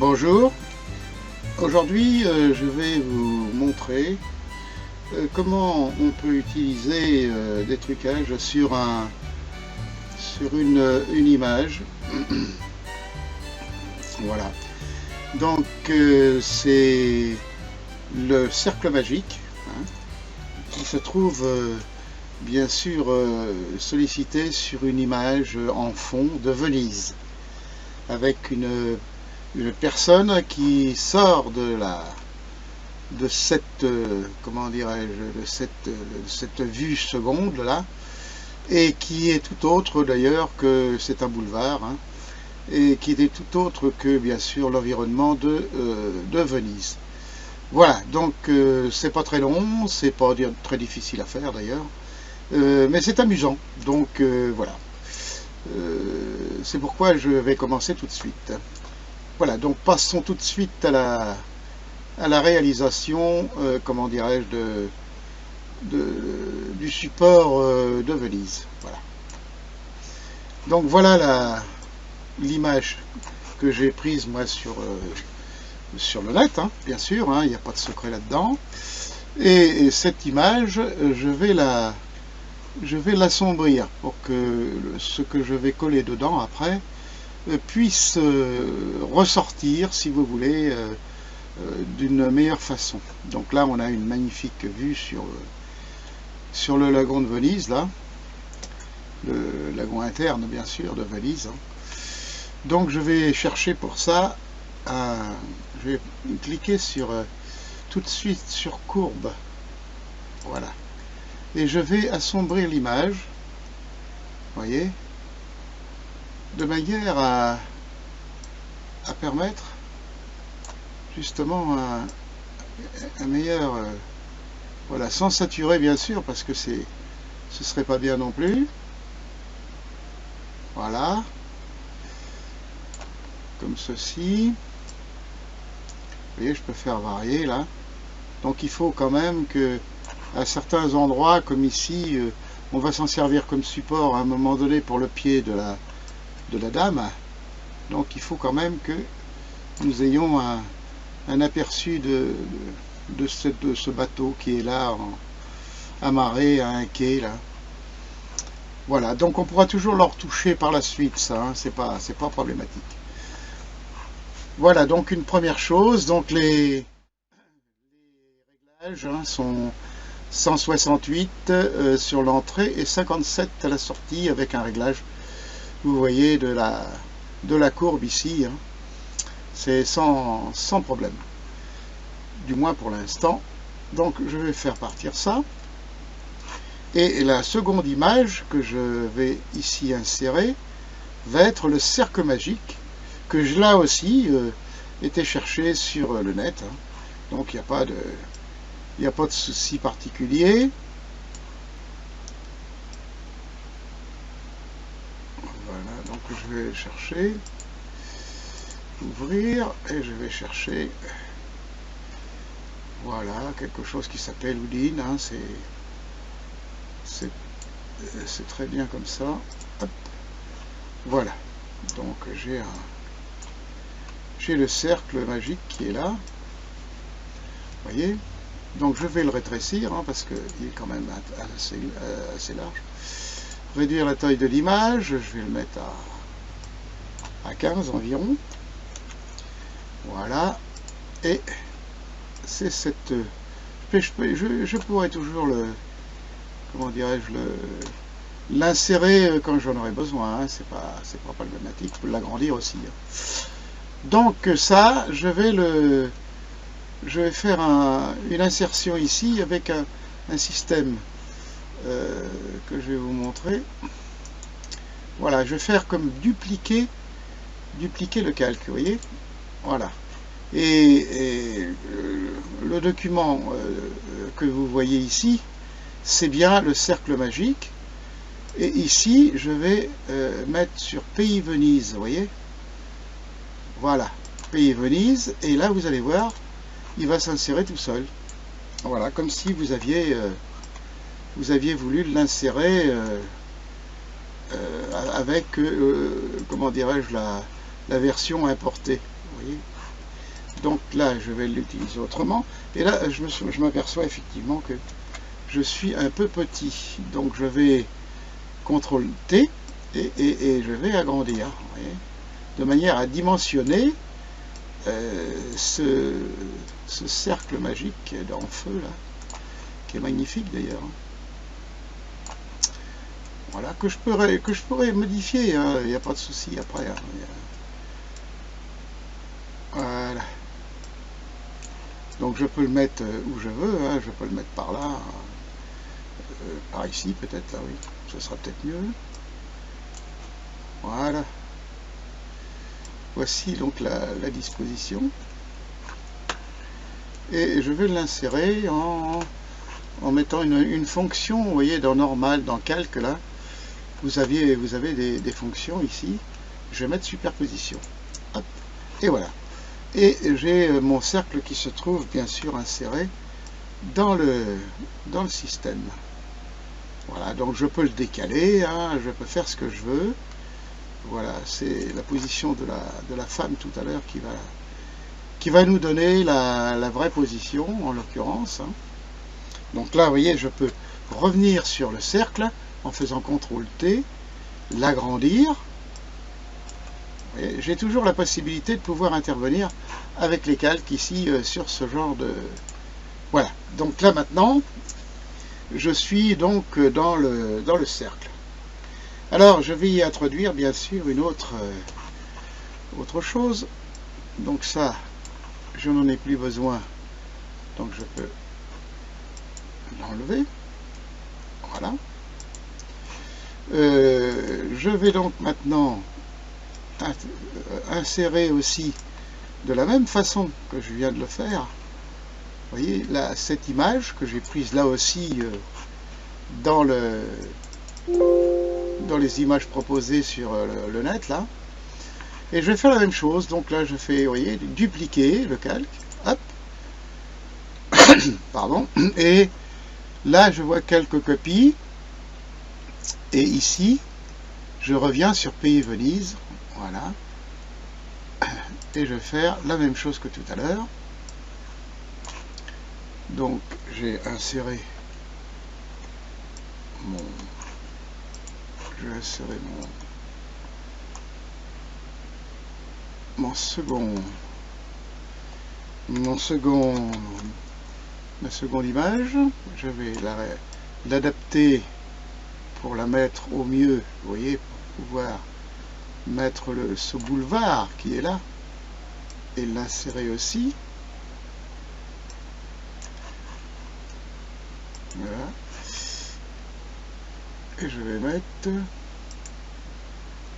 Bonjour, aujourd'hui je vais vous montrer comment on peut utiliser des trucages sur une image. Voilà, donc c'est le cercle magique, hein, qui se trouve bien sûr sollicité sur une image en fond de Venise, avec une personne qui sort de cette comment dirais-je de cette vue seconde là, et qui est tout autre d'ailleurs que c'est un boulevard, hein, et qui est tout autre que bien sûr l'environnement de Venise. Voilà, donc c'est pas très long, c'est pas très difficile à faire d'ailleurs, mais c'est amusant, donc voilà. C'est pourquoi je vais commencer tout de suite. Voilà, donc passons tout de suite à la réalisation, comment dirais-je, du support de Venise. Voilà. Donc voilà l'image que j'ai prise moi sur le net, hein, bien sûr, hein, il n'y a pas de secret là-dedans. Et cette image, je vais l'assombrir pour que ce que je vais coller dedans après puisse ressortir, si vous voulez, d'une meilleure façon. Donc là, on a une magnifique vue sur le lagon de Venise, là, le lagon interne, bien sûr, de Venise. Hein. Donc je vais chercher pour ça, je vais cliquer tout de suite sur courbe, voilà, et je vais assombrir l'image, voyez, de manière à permettre justement un meilleur, voilà, sans saturer bien sûr, parce que ce serait pas bien non plus. Voilà, comme ceci. Vous voyez, je peux faire varier là. Donc il faut quand même que à certains endroits, comme ici, on va s'en servir comme support à un moment donné pour le pied de la dame. Donc il faut quand même que nous ayons un aperçu de ce bateau qui est là, amarré à un quai là. Voilà, donc on pourra toujours le retoucher par la suite, ça, hein, c'est pas problématique. Voilà, donc une première chose, donc les réglages, hein, sont 168 sur l'entrée et 57 à la sortie, avec un réglage, vous voyez, de la courbe ici, hein. C'est sans problème, du moins pour l'instant. Donc je vais faire partir ça, et la seconde image que je vais ici insérer va être le cercle magique, que là aussi été cherché sur le net, hein. Donc il n'y a pas de souci particulier. Voilà, donc je vais chercher, ouvrir, et je vais chercher, voilà, quelque chose qui s'appelle Houdin, hein, c'est très bien comme ça. Hop. Voilà, donc j'ai le cercle magique qui est là, vous voyez. Donc je vais le rétrécir, hein, parce qu'il est quand même assez large. Réduire la taille de l'image, je vais le mettre à 15 environ. Voilà, et c'est cette... Je pourrais toujours comment dirais-je, l'insérer quand j'en aurai besoin, hein, c'est pas problématique, je peux l'agrandir aussi, hein. Donc ça, je vais faire une insertion ici avec un système que je vais vous montrer. Voilà, je vais faire comme dupliquer le calque, vous voyez. Voilà. Et le document que vous voyez ici, c'est bien le cercle magique. Et ici, je vais mettre sur Pays Venise, vous voyez. Voilà, Pays Venise. Et là, vous allez voir, il va s'insérer tout seul. Voilà, comme si vous aviez voulu l'insérer avec, comment dirais-je, la version importée. Vous voyez. Donc là, je vais l'utiliser autrement. Et là, je m'aperçois effectivement que je suis un peu petit. Donc je vais CTRL T et je vais agrandir. Vous voyez, de manière à dimensionner ce cercle magique en feu là, qui est magnifique d'ailleurs. Voilà, que je pourrais modifier, il n'y a pas de souci après. Voilà. Donc je peux le mettre où je veux, je peux le mettre par là, par ici peut-être, là oui, ce sera peut-être mieux. Voilà. Voici donc la disposition. Et je vais l'insérer en mettant une fonction, vous voyez, dans normal, dans calque là, vous avez des fonctions ici. Je vais mettre superposition. Hop, et voilà. Et j'ai mon cercle qui se trouve bien sûr inséré dans le système. Voilà, donc je peux le décaler, je peux faire ce que je veux. Voilà, c'est la position de la femme tout à l'heure qui va nous donner la vraie position en l'occurrence. Donc là, vous voyez, je peux revenir sur le cercle en faisant CTRL T, l'agrandir. J'ai toujours la possibilité de pouvoir intervenir avec les calques ici sur ce genre de... Voilà, donc là maintenant, je suis donc dans le cercle. Alors, je vais y introduire bien sûr une autre chose. Donc ça, je n'en ai plus besoin, donc je peux l'enlever. Voilà. Je vais donc maintenant insérer aussi de la même façon que je viens de le faire. Vous voyez là, cette image que j'ai prise là aussi dans les images proposées sur le net là. Et je vais faire la même chose. Donc là je fais, vous voyez, dupliquer le calque. Hop. Pardon. Et là je vois quelques copies. Et ici je reviens sur Pays Venise. Voilà. Et je vais faire la même chose que tout à l'heure. Donc j'ai inséré ma seconde image. Je vais l'adapter pour la mettre au mieux, vous voyez, pour pouvoir mettre ce boulevard qui est là et l'insérer aussi. Voilà. Et je vais mettre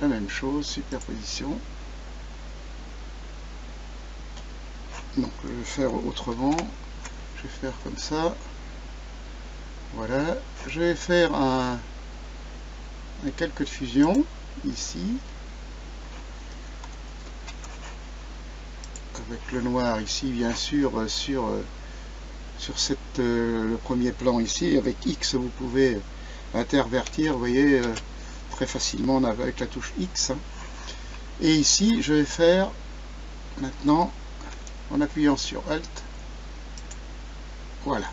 la même chose, superposition. Donc je vais faire autrement. Je vais faire comme ça. Voilà. Je vais faire un calque de fusion ici. Avec le noir ici, bien sûr, sur le premier plan ici. Avec X, vous pouvez intervertir, vous voyez, très facilement avec la touche X. Et ici, je vais faire maintenant, en appuyant sur Alt, voilà.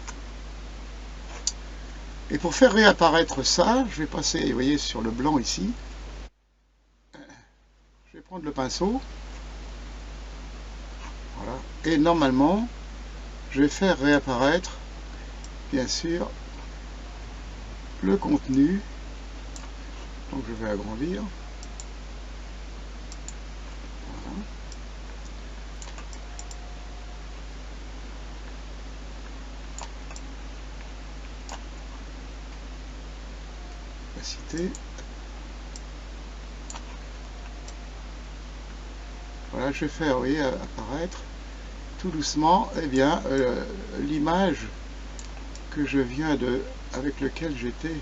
Et pour faire réapparaître ça, je vais passer, vous voyez, sur le blanc ici. Je vais prendre le pinceau. Voilà. Et normalement, je vais faire réapparaître, bien sûr, le contenu. Donc je vais agrandir. Voilà. Opacité. Voilà, je vais faire, vous voyez, apparaître tout doucement, eh bien, l'image que je viens avec lequel j'étais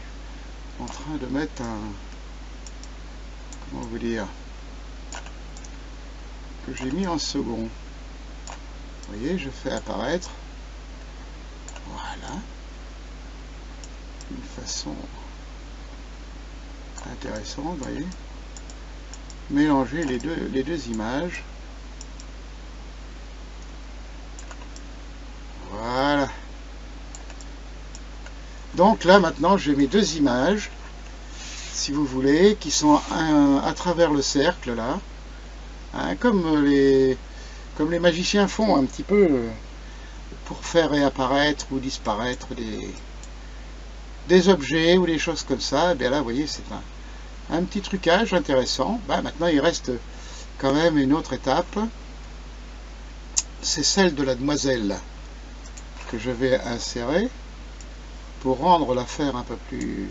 en train de mettre comment vous dire, que j'ai mis en second. Vous voyez, je fais apparaître, voilà, d'une façon intéressante, vous voyez, mélanger les deux images. Donc là maintenant j'ai mes deux images, si vous voulez, qui sont à travers le cercle là, hein, comme les magiciens font un petit peu pour faire réapparaître ou disparaître des objets ou des choses comme ça. Et bien là vous voyez c'est un petit trucage intéressant. Ben, maintenant il reste quand même une autre étape, c'est celle de la demoiselle que je vais insérer pour rendre l'affaire un peu plus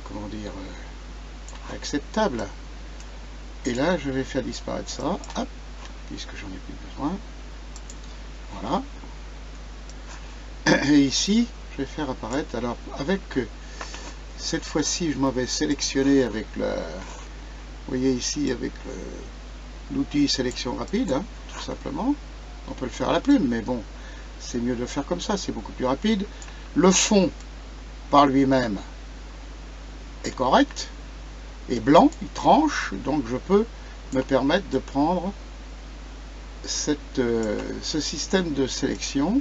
comment dire, acceptable. Et là je vais faire disparaître ça, hop, puisque j'en ai plus besoin. Voilà. Et ici je vais faire apparaître, alors avec cette fois-ci je m'en vais sélectionner avec le, vous voyez ici avec l'outil sélection rapide, hein, tout simplement. On peut le faire à la plume, mais bon, c'est mieux de le faire comme ça, c'est beaucoup plus rapide. Le fond, par lui-même, est correct, est blanc, il tranche, donc je peux me permettre de prendre ce système de sélection.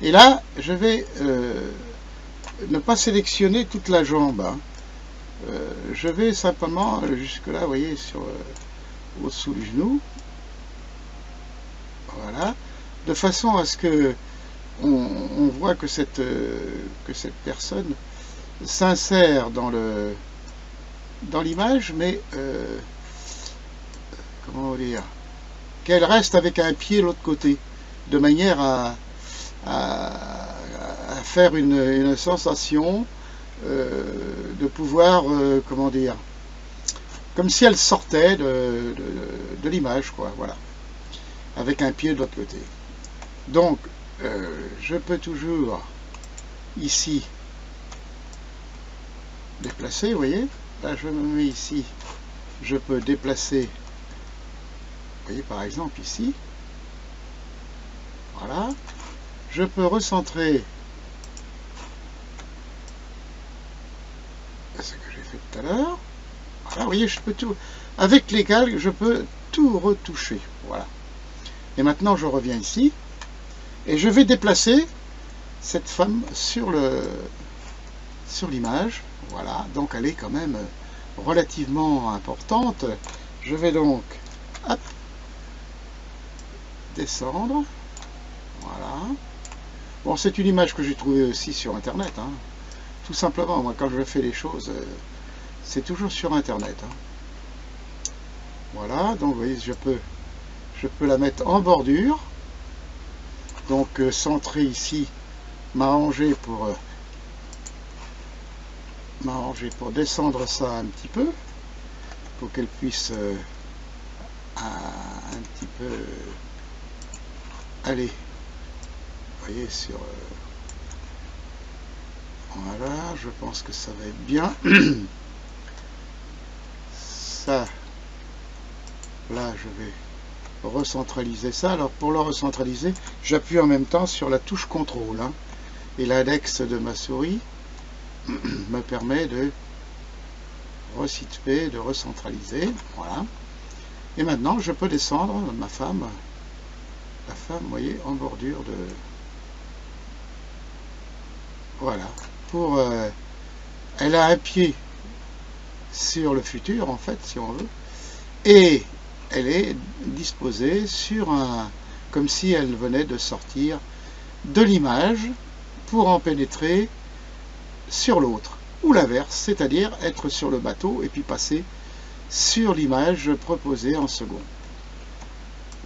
Et là, je vais ne pas sélectionner toute la jambe, hein. Je vais simplement jusque là, vous voyez, sur au-dessous du genou, voilà, de façon à ce que on voit que cette personne s'insère dans l'image, mais comment dire, qu'elle reste avec un pied de l'autre côté, de manière à faire une sensation de pouvoir, comment dire, comme si elle sortait de l'image, quoi, voilà, avec un pied de l'autre côté. Donc, je peux toujours, ici, déplacer, vous voyez, là je me mets ici, je peux déplacer, vous voyez, par exemple, ici, voilà, je peux recentrer ce que j'ai fait tout à l'heure. Voilà, vous voyez, je peux tout, avec l'égal, je peux tout retoucher. Voilà. Et maintenant, je reviens ici et je vais déplacer cette femme sur l'image. Voilà, donc elle est quand même relativement importante. Je vais donc, hop, descendre. Voilà. Bon, c'est une image que j'ai trouvée aussi sur Internet, hein. Tout simplement, moi, quand je fais les choses, c'est toujours sur Internet, hein. Voilà, donc vous voyez, je peux la mettre en bordure. Donc, centrer ici, m'arranger pour descendre ça un petit peu, pour qu'elle puisse un petit peu aller, vous voyez, sur... voilà, je pense que ça va être bien. Ça, là, je vais recentraliser ça. Alors, pour le recentraliser, j'appuie en même temps sur la touche contrôle, hein, et l'index de ma souris me permet de resituer, de recentraliser. Voilà. Et maintenant, je peux descendre ma femme. La femme, vous voyez, en bordure de... Voilà. Pour, elle a un pied sur le futur, en fait, si on veut, et elle est disposée sur comme si elle venait de sortir de l'image pour en pénétrer sur l'autre, ou l'inverse, c'est-à-dire être sur le bateau et puis passer sur l'image proposée en second.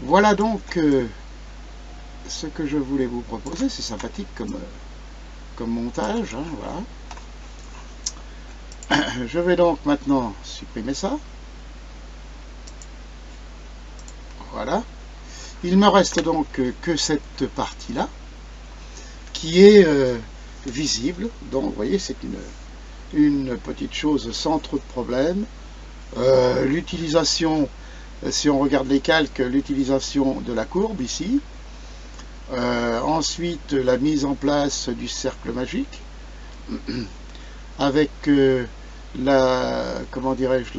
Voilà donc ce que je voulais vous proposer. C'est sympathique comme montage, hein, voilà. Je vais donc maintenant supprimer ça. Voilà. Il me reste donc que cette partie-là qui est visible. Donc, vous voyez, c'est une petite chose sans trop de problème. L'utilisation, si on regarde les calques, l'utilisation de la courbe ici. Ensuite, la mise en place du cercle magique avec comment dirais-je,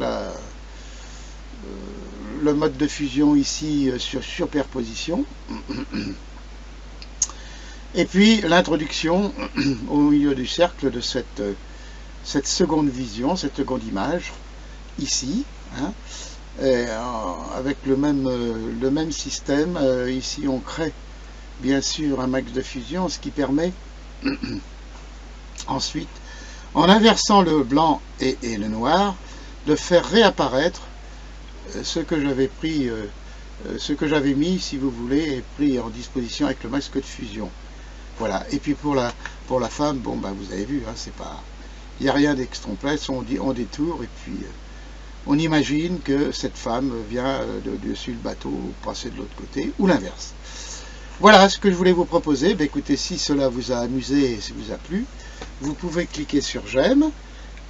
le mode de fusion ici sur superposition. Et puis l'introduction au milieu du cercle de cette seconde vision, cette seconde image, ici, hein, avec le même système. Ici on crée bien sûr un max de fusion, ce qui permet ensuite, en inversant le blanc et le noir, de faire réapparaître ce que j'avais pris, ce que j'avais mis, si vous voulez, et pris en disposition avec le masque de fusion. Voilà. Et puis pour la femme, bon ben vous avez vu, hein, c'est pas, il n'y a rien d'extramplexe, on détourne et puis on imagine que cette femme vient de dessus le bateau, passer de l'autre côté, ou l'inverse. Voilà ce que je voulais vous proposer. Ben, écoutez, si cela vous a amusé et si vous a plu, vous pouvez cliquer sur j'aime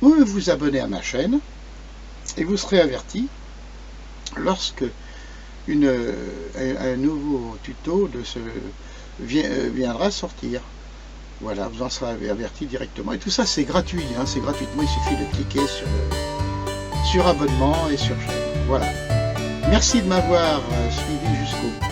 ou vous abonner à ma chaîne et vous serez averti lorsque un nouveau tuto viendra sortir. Voilà, vous en serez averti directement. Et tout ça, c'est gratuit, hein, c'est gratuitement. Il suffit de cliquer sur abonnement et sur chaîne. Voilà. Merci de m'avoir suivi jusqu'au bout.